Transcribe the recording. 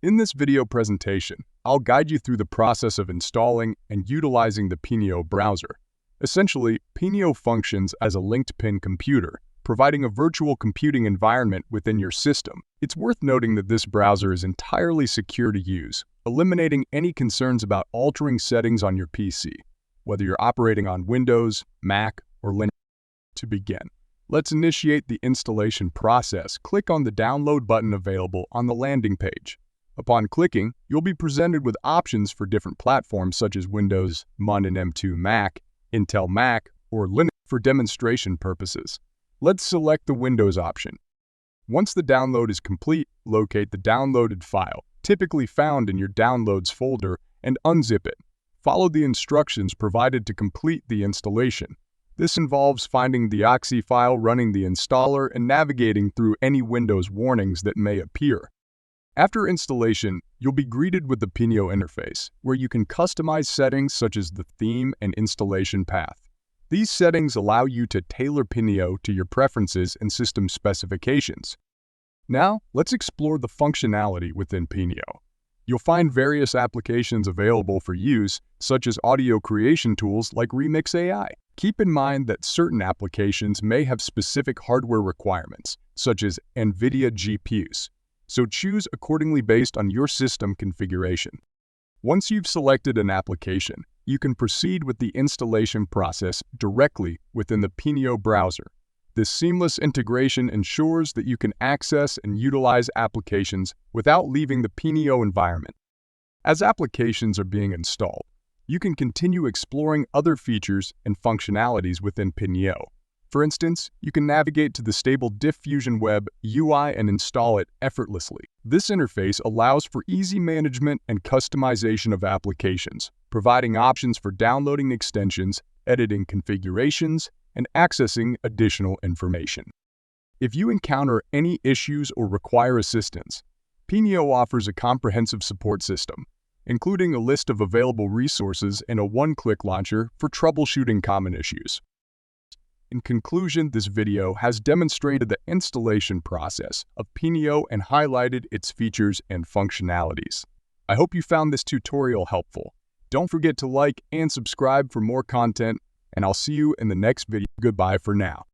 In this video presentation, I'll guide you through the process of installing and utilizing the Pinokio browser. Essentially, Pinokio functions as a linked pin computer, providing a virtual computing environment within your system. It's worth noting that this browser is entirely secure to use, eliminating any concerns about altering settings on your PC, whether you're operating on Windows, Mac, or Linux. To begin, let's initiate the installation process. Click on the download button available on the landing page. Upon clicking, you'll be presented with options for different platforms such as Windows, MUN and M2 Mac, Intel Mac, or Linux for demonstration purposes. Let's select the Windows option. Once the download is complete, locate the downloaded file, typically found in your Downloads folder, and unzip it. Follow the instructions provided to complete the installation. This involves finding the exe file, running the installer, and navigating through any Windows warnings that may appear. After installation, you'll be greeted with the Pinokio interface, where you can customize settings such as the theme and installation path. These settings allow you to tailor Pinokio to your preferences and system specifications. Now, let's explore the functionality within Pinokio. You'll find various applications available for use, such as audio creation tools like Remix AI. Keep in mind that certain applications may have specific hardware requirements, such as NVIDIA GPUs. So choose accordingly based on your system configuration. Once you've selected an application, you can proceed with the installation process directly within the Pinokio browser. This seamless integration ensures that you can access and utilize applications without leaving the Pinokio environment. As applications are being installed, you can continue exploring other features and functionalities within Pinokio. For instance, you can navigate to the stable Diffusion Web UI and install it effortlessly. This interface allows for easy management and customization of applications, providing options for downloading extensions, editing configurations, and accessing additional information. If you encounter any issues or require assistance, Pinokio offers a comprehensive support system, including a list of available resources and a one-click launcher for troubleshooting common issues. In conclusion, this video has demonstrated the installation process of Pinokio and highlighted its features and functionalities. I hope you found this tutorial helpful. Don't forget to like and subscribe for more content, and I'll see you in the next video. Goodbye for now.